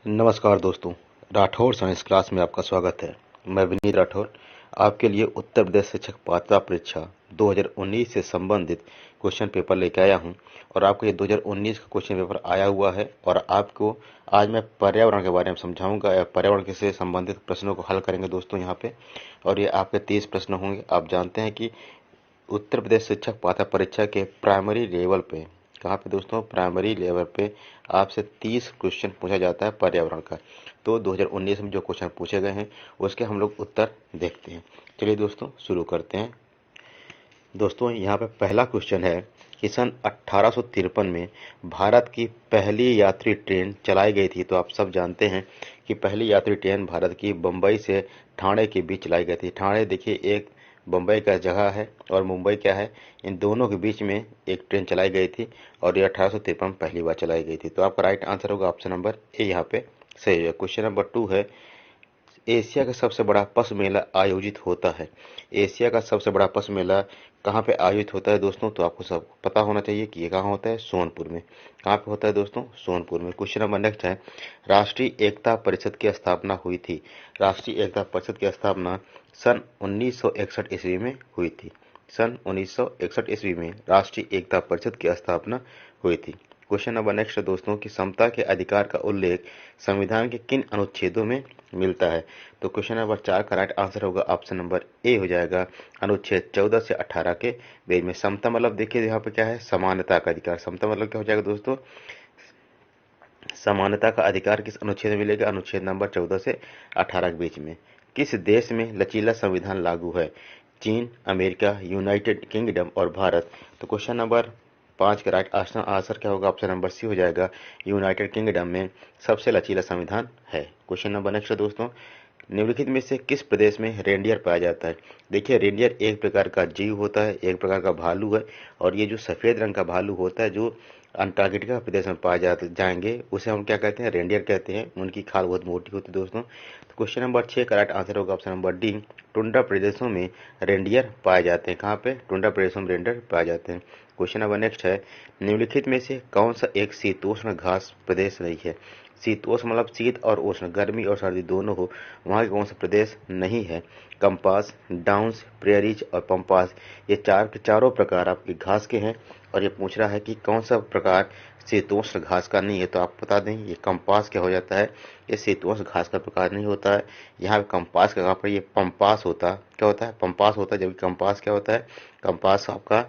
नमस्कार दोस्तों, Rathore science class में आपका स्वागत है। मैं विनीत राठौर आपके लिए उत्तर प्रदेश शिक्षक पात्रता परीक्षा 2019 से संबंधित क्वेश्चन पेपर लेकर आया हूं। और आपको ये 2019 का क्वेश्चन पेपर आया हुआ है और आपको आज मैं पर्यावरण के बारे में समझाऊंगा। पर्यावरण से संबंधित प्रश्नों को हल करेंगे दोस्तों यहाँ पे। और ये आपके 30 प्रश्न होंगे। आप जानते हैं कि उत्तर प्रदेश शिक्षक पात्रता परीक्षा के प्राइमरी लेवल पे, कहाँ पे दोस्तों, प्राइमरी लेवल पे आपसे 30 क्वेश्चन पूछा जाता है पर्यावरण का। तो 2019 में जो क्वेश्चन पूछे गए हैं उसके हम लोग उत्तर देखते हैं। चलिए दोस्तों शुरू करते हैं। दोस्तों यहाँ पे पहला क्वेश्चन है कि सन 1853 में भारत की पहली यात्री ट्रेन चलाई गई थी। तो आप सब जानते हैं कि पहली यात्री ट्रेन भारत की बम्बई से ठाणे के बीच चलाई गई थी। ठाणे देखिए एक बम्बई का जगह है और मुंबई क्या है, इन दोनों के बीच में एक ट्रेन चलाई गई थी और ये 1853 में पहली बार चलाई गई थी। तो आपका राइट आंसर होगा ऑप्शन नंबर ए यहाँ पे सही है। क्वेश्चन नंबर 2 है, एशिया का सबसे बड़ा पशु मेला आयोजित होता है। एशिया का सबसे बड़ा पशु मेला कहाँ पे आयोजित होता है दोस्तों? तो आपको सब पता होना चाहिए कि ये कहाँ होता है, सोनपुर में। कहाँ पे होता है दोस्तों? सोनपुर में। क्वेश्चन नंबर नेक्स्ट है, राष्ट्रीय एकता परिषद की स्थापना हुई थी। राष्ट्रीय एकता परिषद की स्थापना सन 1961 ईस्वी में हुई थी। सन 1961 ईस्वी में राष्ट्रीय एकता परिषद की स्थापना हुई थी। क्वेश्चन नंबर नेक्स्ट है दोस्तों कि समता के अधिकार का उल्लेख संविधान के किन अनुच्छेदों में मिलता है? तो क्वेश्चन नंबर 4 का राइट आंसर होगा ऑप्शन नंबर ए हो जाएगा, अनुच्छेद 14 से 18 के बेस में। समता मतलब देखिए यहाँ पे क्या है, समानता का अधिकार। समता मतलब क्या हो जाएगा दोस्तों, समानता का अधिकार किस अनुच्छेद में मिलेगा? अनुच्छेद नंबर 14 से 18 के बीच में। किस देश में लचीला संविधान लागू है? चीन, अमेरिका, यूनाइटेड किंगडम और भारत। तो क्वेश्चन नंबर 5 का राइट आंसर क्या होगा? ऑप्शन नंबर सी हो जाएगा, यूनाइटेड किंगडम में सबसे लचीला संविधान है। क्वेश्चन नंबर नेक्स्ट दोस्तों, निम्नलिखित में से किस प्रदेश में रेंडियर पाया जाता है? देखिए रेंडियर एक प्रकार का जीव होता है, एक प्रकार का भालू है। और ये जो सफेद रंग का भालू होता है जो अंटार्कटिका प्रदेश में पाए जाएंगे उसे हम क्या कहते हैं? रेंडियर कहते हैं। उनकी खाल बहुत मोटी होती है दोस्तों। तो क्वेश्चन नंबर 6 का राइट आंसर होगा ऑप्शन नंबर डी, टुंड्रा प्रदेशों में रेंडियर पाए जाते हैं। कहाँ पे? टुंड्रा प्रदेशों में रेंडियर पाए जाते हैं। क्वेश्चन नंबर नेक्स्ट है, निम्नलिखित में से कौन सा एक शीतोष्ण घास प्रदेश नहीं है? शीतोष्ण मतलब शीत और उष्ण, गर्मी और सर्दी दोनों हो, वहाँ के कौन सा प्रदेश नहीं है? कंपास, डाउन्स, प्रेरीज और पंपास, ये चारों प्रकार आपके घास के हैं। और ये पूछ रहा है कि कौन सा प्रकार शीतोष्ण घास का नहीं है। तो आप बता दें ये कंपास क्या हो जाता है, ये शीतोष्ण घास का प्रकार नहीं होता है। यहाँ पे कंपास का पर ये पंपास होता, क्या होता है? पंपास होता है। जबकि कंपास क्या होता है? कंपास आपका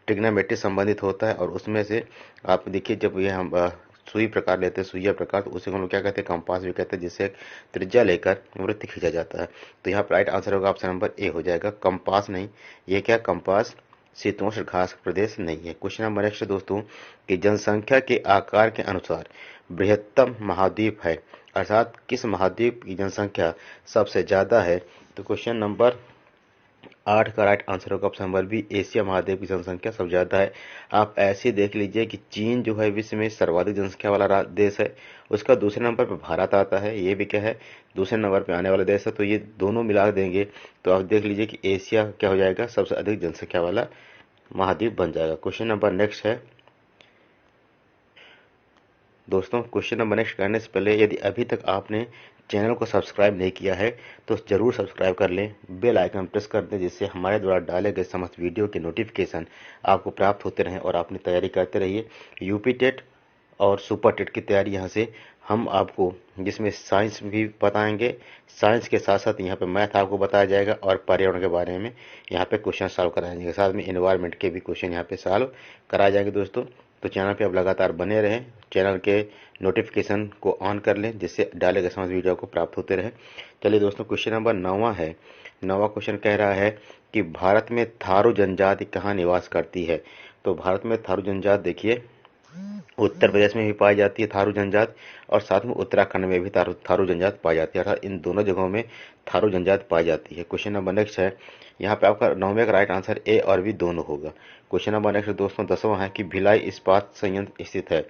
ट्रिग्नोमेट्री संबंधित होता है। और उसमें से आप देखिए जब ये हम सुई प्रकार लेते हैं, सुइया प्रकार, तो उसे हम लोग क्या कहते हैं? कंपास भी कहते हैं, जिससे त्रिज्या लेकर वृत्त खींचा जाता है। तो यहाँ पर राइट आंसर होगा ऑप्शन नंबर ए हो जाएगा, कंपास नहीं। ये क्या, कंपास शीतोष्ण घास प्रदेश नहीं है। क्वेश्चन नंबर नेक्स्ट दोस्तों कि जनसंख्या के आकार के अनुसार बृहत्तम महाद्वीप है, अर्थात किस महाद्वीप की जनसंख्या सबसे ज्यादा है? तो क्वेश्चन नंबर 8 का राइट आंसर होगा ऑप्शन नंबर बी, एशिया महाद्वीप की जनसंख्या सबसे ज्यादा है। आप ऐसे देख लीजिए कि चीन जो है विश्व में सर्वाधिक जनसंख्या वाला देश है, उसका दूसरे नंबर पर भारत आता है, ये भी क्या है, दूसरे नंबर पर आने वाला देश है। तो ये दोनों मिला देंगे तो आप देख लीजिए कि एशिया क्या हो जाएगा, सबसे अधिक जनसंख्या वाला महाद्वीप बन जाएगा। क्वेश्चन नंबर नेक्स्ट है दोस्तों, क्वेश्चन नंबर नेक्स्ट करने से पहले यदि अभी तक आपने चैनल को सब्सक्राइब नहीं किया है तो जरूर सब्सक्राइब कर लें, बेल आइकन प्रेस कर दें, जिससे हमारे द्वारा डाले गए समस्त वीडियो के नोटिफिकेशन आपको प्राप्त होते रहें और अपनी तैयारी करते रहिए। यूपी टेट और सुपर टेट की तैयारी यहाँ से हम आपको, जिसमें साइंस भी बताएंगे, साइंस के साथ साथ यहाँ पे मैथ आपको बताया जाएगा और पर्यावरण के बारे में यहाँ पे क्वेश्चन सॉल्व कराए जाएंगे। साथ में एनवायरनमेंट के भी क्वेश्चन यहाँ पे सॉल्व कराए जाएंगे दोस्तों। तो चैनल पे आप लगातार बने रहें, चैनल के नोटिफिकेशन को ऑन कर लें, जिससे डाले गए समस्त वीडियो को प्राप्त होते रहे। चलिए दोस्तों, क्वेश्चन नंबर 9 है। 9वां क्वेश्चन कह रहा है कि भारत में थारू जनजाति कहाँ निवास करती है? तो भारत में थारू जनजाति देखिए उत्तर प्रदेश में भी पाई जाती है थारू जनजाति, और साथ में उत्तराखंड में भी थारू जनजाति पाई जाती है। अर्थात इन दोनों जगहों में थारू जनजाति पाई जाती है। क्वेश्चन नंबर नेक्स्ट है, यहाँ पे आपका 9वें का राइट आंसर ए और बी दोनों होगा। क्वेश्चन नंबर नेक्स्ट दोस्तों 10वां है कि भिलाई इस्पात संयंत्र स्थित है।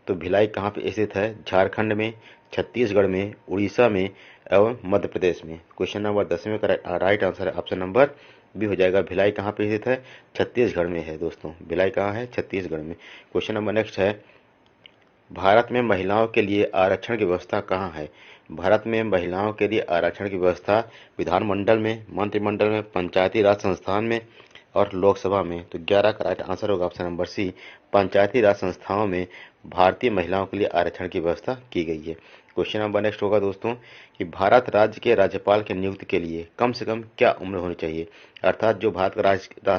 तो भिलाई कहाँ पे स्थित है? झारखंड में, छत्तीसगढ़ में, उड़ीसा में एवं मध्य प्रदेश में। क्वेश्चन नंबर 10वें का राइट आंसर है ऑप्शन नंबर बी हो जाएगा, भिलाई कहाँ पे स्थित है? छत्तीसगढ़ में है दोस्तों। भिलाई कहाँ है? छत्तीसगढ़ में। क्वेश्चन नंबर नेक्स्ट है, भारत में महिलाओं के लिए आरक्षण की व्यवस्था कहाँ है? भारत में महिलाओं के लिए आरक्षण की व्यवस्था विधानमंडल में, मंत्रिमंडल में, पंचायती राज संस्थान में और लोकसभा में। तो 11 का राइट आंसर होगा ऑप्शन नंबर सी, पंचायती राज संस्थाओं में भारतीय महिलाओं के लिए आरक्षण की व्यवस्था की गई है। क्वेश्चन नंबर नेक्स्ट होगा दोस्तों कि भारत राज्य के राज्यपाल की नियुक्ति के लिए कम से कम क्या उम्र होनी चाहिए? अर्थात जो भारत का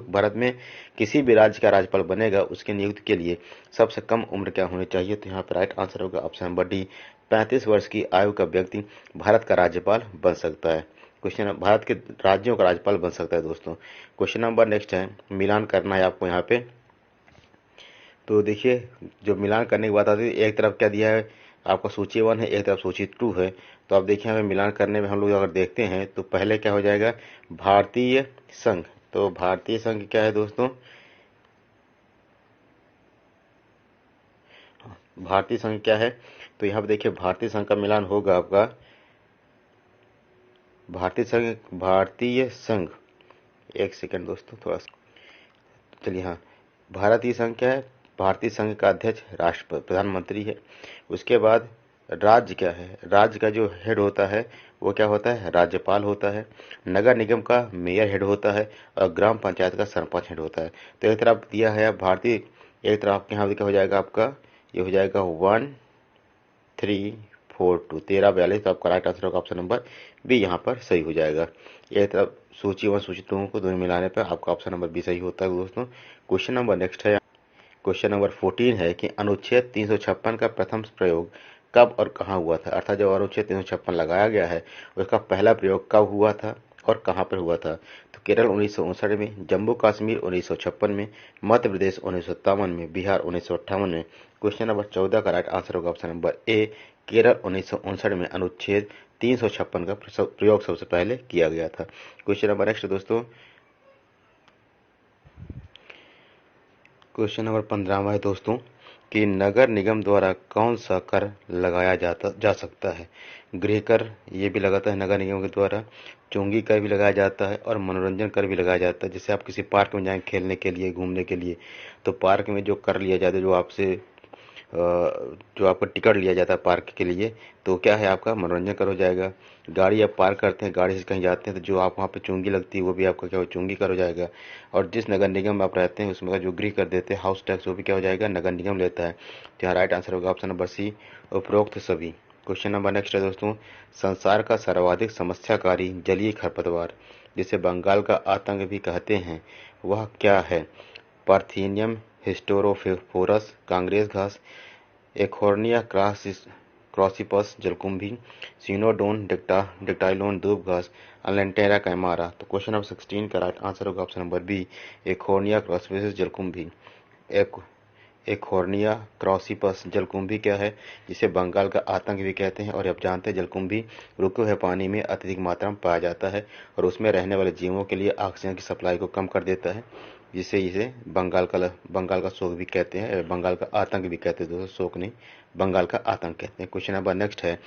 भारत में किसी भी राज्य का राज्यपाल बनेगा उसकी नियुक्ति के लिए सबसे कम उम्र क्या होनी चाहिए? तो यहाँ पर राइट आंसर होगा ऑप्शन नंबर डी, 35 वर्ष की आयु का व्यक्ति भारत का राज्यपाल बन सकता है। क्वेश्चन भारत के राज्यों का राज्यपाल बन सकता है दोस्तों। क्वेश्चन नंबर नेक्स्ट है, मिलान करना है आपको यहाँ पे। तो देखिए जो मिलान करने की बात आती है, एक तरफ क्या दिया है आपका सूची 1 है, एक तरफ सूची 2 है। तो आप देखिए हमें मिलान करने में हम लोग अगर देखते हैं तो पहले क्या हो जाएगा, भारतीय संघ। तो भारतीय संघ क्या है दोस्तों, भारतीय संघ क्या है? तो यहाँ पे देखिए भारतीय संघ का मिलान होगा आपका भारतीय संघ, एक सेकंड दोस्तों थोड़ा सा, चलिए हाँ, भारतीय संघ क्या है? भारतीय संघ का अध्यक्ष राष्ट्रपति प्रधानमंत्री है। उसके बाद राज्य क्या है? राज्य का जो हेड होता है वो क्या होता है? राज्यपाल होता है। नगर निगम का मेयर हेड होता है और ग्राम पंचायत का सरपंच हेड होता है। तो एक तरफ दिया है भारतीय, एक तरफ आपके यहाँ क्या हो जाएगा आपका, ये हो जाएगा 1 3 4 2 13 42। तो आपका राइट आंसर होगा ऑप्शन नंबर बी, यहाँ पर सही हो जाएगा। एक तरफ सूची 1 सूची 2 को दोनों मिलाने पर आपका ऑप्शन नंबर बी सही होता है दोस्तों। क्वेश्चन नंबर नेक्स्ट है, क्वेश्चन नंबर 14 है कि अनुच्छेद 356 का प्रथम प्रयोग कब और कहाँ हुआ था? अर्थात जब अनुच्छेद 356 लगाया गया है उसका पहला प्रयोग कब हुआ था और कहाँ पर हुआ था? तो केरल 1959 में, जम्मू कश्मीर 1956 में, मध्य प्रदेश 1957 में, बिहार 1958 में। क्वेश्चन नंबर 14 का राइट आंसर होगा ऑप्शन नंबर ए, केरल 1959 में अनुच्छेद 356 का प्रयोग सबसे पहले किया गया था। क्वेश्चन नंबर नेक्स्ट दोस्तों, क्वेश्चन नंबर 15 है दोस्तों कि नगर निगम द्वारा कौन सा कर लगाया जा सकता है? गृह कर ये भी लगाता है नगर निगम के द्वारा, चुंगी कर भी लगाया जाता है और मनोरंजन कर भी लगाया जाता है। जैसे आप किसी पार्क में जाएं खेलने के लिए, घूमने के लिए, तो पार्क में जो कर लिया जाता है, जो आपका टिकट लिया जाता है पार्क के लिए, तो क्या है आपका मनोरंजन कर हो जाएगा। गाड़ी आप पार्क करते हैं, गाड़ी से कहीं जाते हैं तो जो आप वहाँ पे चुंगी लगती है वो भी आपका क्या हो, चुंगी कर हो जाएगा। और जिस नगर निगम में आप रहते हैं उसमें का जो गृह कर देते हैं, हाउस टैक्स, वो भी क्या हो जाएगा, नगर निगम लेता है। तो यहाँ राइट आंसर होगा ऑप्शन नंबर सी, उपरोक्त सभी। क्वेश्चन नंबर नेक्स्ट है दोस्तों, संसार का सर्वाधिक समस्याकारी जलीय खरपतवार जिसे बंगाल का आतंक भी कहते हैं वह क्या है? पार्थेनियम, हिस्टेरोफोरस, कांग्रेस घास, एकोर्निया क्रॉसिपस जलकुंभी, सिनोडोन डिक्टाइलोन दूब घास, अलेंटेरा कैमारा। तो क्वेश्चन नंबर 16 का राइट आंसर होगा ऑप्शन नंबर बी, एकोर्निया क्रॉसिपस जलकुंभी। एकोर्निया क्रॉसिपस जलकुंभी क्या है? जिसे बंगाल का आतंक भी कहते हैं। और आप जानते हैं जलकुंभी रुके हुए पानी में अत्यधिक मात्रा में पाया जाता है और उसमें रहने वाले जीवों के लिए ऑक्सीजन की सप्लाई को कम कर देता है, जिससे इसे बंगाल का शोक भी कहते हैं, बंगाल का आतंक भी कहते हैं दोस्तों, शोक नहीं, बंगाल का आतंक कहते हैं। क्वेश्चन नंबर नेक्स्ट है,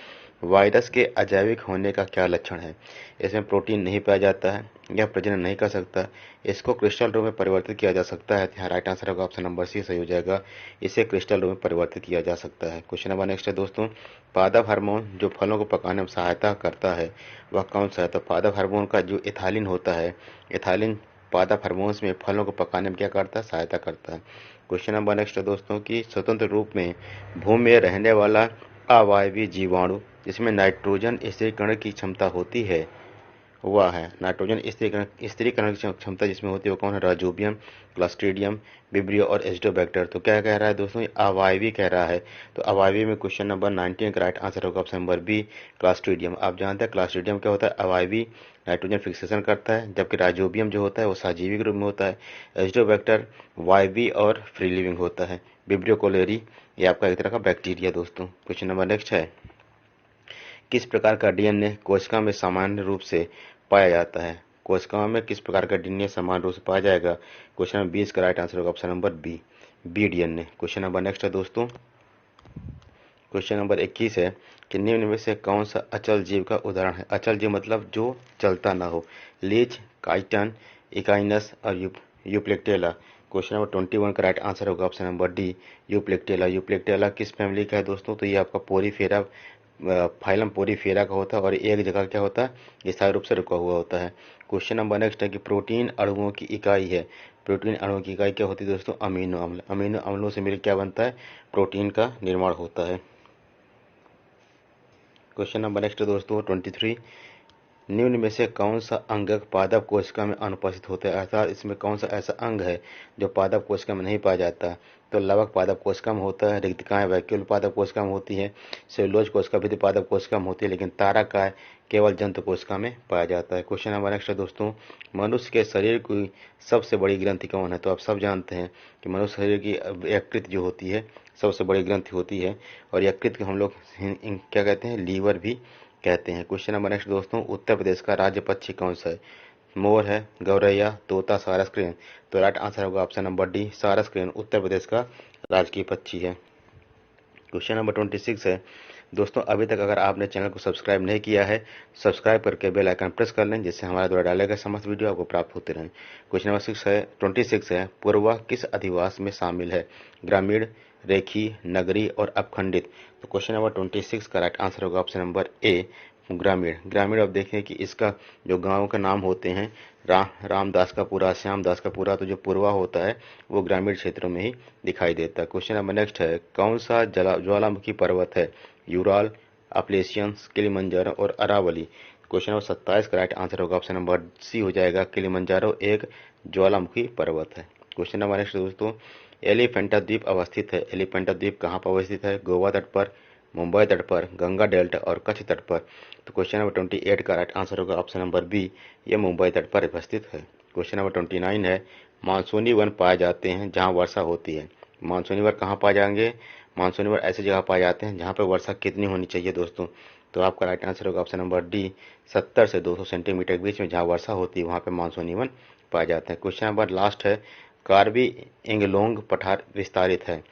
वायरस के अजैविक होने का क्या लक्षण है? इसमें प्रोटीन नहीं पाया जाता है, यह प्रजनन नहीं कर सकता, इसको क्रिस्टल रूप में परिवर्तित किया जा सकता है। यहाँ राइट आंसर होगा ऑप्शन नंबर सी सही हो जाएगा, इसे क्रिस्टल रूप में परिवर्तित किया जा सकता है। क्वेश्चन नंबर नेक्स्ट है दोस्तों, पादप हार्मोन जो फलों को पकाने में सहायता करता है वह कौन सा है? तो पादप हार्मोन का जो एथाइलिन होता है, एथाइलिन पादप हार्मोन्स में फलों को पकाने में क्या करता है, सहायता करता है। क्वेश्चन नंबर नेक्स्ट है दोस्तों कि स्वतंत्र रूप में भूमि में रहने वाला अवायवीय जीवाणु जिसमें नाइट्रोजन स्थिरीकरण की क्षमता होती है वह है, नाइट्रोजन स्थिरीकरण की क्षमता जिसमें होती है वो कौन है? राइजोबियम, क्लस्ट्रीडियम, विब्रियो और एजिडोबैक्टर। तो क्या कह रहा है दोस्तों, अवायवी कह रहा है। तो अवायवी में क्वेश्चन नंबर 19 का राइट आंसर होगा ऑप्शन नंबर बी, क्लस्ट्रीडियम। आप जानते हैं क्लस्ट्रीडियम क्या होता है? अवायवी, नाइट्रोजन फिक्सेशन करता है, जबकि राइजोबियम जो होता है वो सजीविक रूप में होता है। एजिडोबैक्टर वायवी और फ्री लिविंग होता है। विब्रियो कोलेरी ये आपका एक तरह का बैक्टीरिया दोस्तों। क्वेश्चन नंबर नेक्स्ट है, किस प्रकार का डीएनए कोशिका में सामान्य रूप से पाया जाता है? कोशिकाओं में किस प्रकार का डीएनए सामान्य रूप से पाया जाएगा? क्वेश्चन नंबर 20 का राइट आंसर होगा option number B DNA. Question number next है दोस्तों, क्वेश्चन नंबर 21 है कि निम्न में से कौन सा अचल जीव का उदाहरण है? अचल जीव मतलब जो चलता ना हो। लीच, काइटन, इकाइनस और यूप्लेक्टेला क्वेश्चन नंबर 21 का राइट आंसर होगा option number D, Euplectella. Euplectella किस फैमिली का है दोस्तों? तो ये आपका पोरीफेरा, फाइलम पोरीफेरा का होता है और एक जगह क्या होता है, स्थायी रूप से रुका हुआ होता है। क्वेश्चन नंबर नेक्स्ट है कि प्रोटीन अणुओं की इकाई है। प्रोटीन अणुओं की इकाई क्या होती है दोस्तों? अमीनो अम्ल। अमीनो अम्लों से मिलकर क्या बनता है? प्रोटीन का निर्माण होता है। क्वेश्चन नंबर नेक्स्ट दोस्तों 23, निम्न में से कौन सा अंगक पादप कोशिका में अनुपस्थित होता है? अर्थात इसमें कौन सा ऐसा अंग है जो पादप कोशिका में नहीं पाया जाता? तो लवक पादप कोशिका में होता है, रिक्तिकाएं वैक्यूल पादप कोशिका में होती है, सेलुलोज कोशिका भी पादप कोशिका में होती है, लेकिन तारकाय केवल जंतु कोशिका में पाया जाता है। क्वेश्चन नंबर नेक्स्ट है दोस्तों, मनुष्य के शरीर की सबसे बड़ी ग्रंथि कौन है? तो आप सब जानते हैं कि मनुष्य शरीर की यकृत जो होती है सबसे बड़ी ग्रंथि होती है, और यकृत को हम लोग क्या कहते हैं? लीवर भी कहते हैं। क्वेश्चन नंबर नेक्स्ट दोस्तों, उत्तर प्रदेश का राज्य पक्षी कौन सा है? मोर है, गौरैया, तोता, सारस क्रेन। तो राइट आंसर होगा ऑप्शन नंबर डी, सारस क्रेन उत्तर प्रदेश का राजकीय पक्षी है। क्वेश्चन नंबर 26 है दोस्तों, अभी तक अगर आपने चैनल को सब्सक्राइब नहीं किया है, सब्सक्राइब करके बेल आइकन प्रेस कर लें, जिससे हमारे द्वारा डाले गए समस्त वीडियो आपको प्राप्त होते रहें। क्वेश्चन नंबर 26 है, पूर्वा किस अधिवास में शामिल है? ग्रामीण, रेखी, नगरी और अपखंडित। तो क्वेश्चन नंबर 26 का राइट आंसर होगा ऑप्शन नंबर ए, ग्रामीण। ग्रामीण आप देखें कि इसका जो गांव का नाम होते हैं, रामदास का पुरा, श्यामदास का पुरा, तो जो पूर्वा होता है वो ग्रामीण क्षेत्रों में ही दिखाई देता है। क्वेश्चन नंबर नेक्स्ट है, कौन सा ज्वालामुखी पर्वत है? यूराल, अपलेशियंस, किलिमंजारो और अरावली। क्वेश्चन नंबर 27 का राइट आंसर होगा ऑप्शन नंबर सी हो जाएगा, किलिमंजारो एक ज्वालामुखी पर्वत है। क्वेश्चन नंबर नेक्स्ट दोस्तों, एलिफेंटा द्वीप अवस्थित है। एलिफेंटा द्वीप कहाँ पर अवस्थित है? गोवा तट पर, मुंबई तट पर, गंगा डेल्टा और कच्छ तट पर। तो क्वेश्चन नंबर 28 का राइट आंसर होगा ऑप्शन नंबर बी, ये मुंबई तट पर अवस्थित है। क्वेश्चन नंबर 29 है, मानसूनी वन पाए जाते हैं जहां वर्षा होती है। मानसूनी वन कहाँ पाए जाएंगे? मानसूनी वन ऐसी जगह पाए जाते हैं जहां पर वर्षा कितनी होनी चाहिए दोस्तों? तो आपका राइट आंसर होगा ऑप्शन नंबर डी, 70 से 200 सेंटीमीटर के बीच में जहां वर्षा होती है वहां पर मानसूनी वन पाए जाते हैं। क्वेश्चन नंबर लास्ट है, कार्बी एंगलोंग पठार विस्तारित है।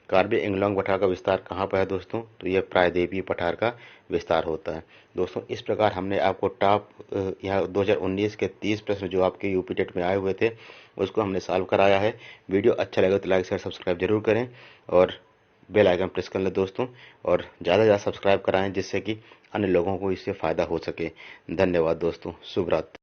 कार्बी एंगलोंग पठार का विस्तार कहाँ पर है दोस्तों? तो यह प्रायद्वीपीय पठार का विस्तार होता है। दोस्तों इस प्रकार हमने आपको टॉप यहाँ 2019 के 30 प्रश्न जो आपके यूपी टेट में आए हुए थे उसको हमने सॉल्व कराया है। वीडियो अच्छा लगे तो लाइक शेयर सब्सक्राइब जरूर करें और बेल आइकन प्रेस कर लें दोस्तों, और ज़्यादा से ज़्यादा सब्सक्राइब कराएं जिससे कि अन्य लोगों को इससे फ़ायदा हो सके। धन्यवाद दोस्तों, शुभ रात्रि।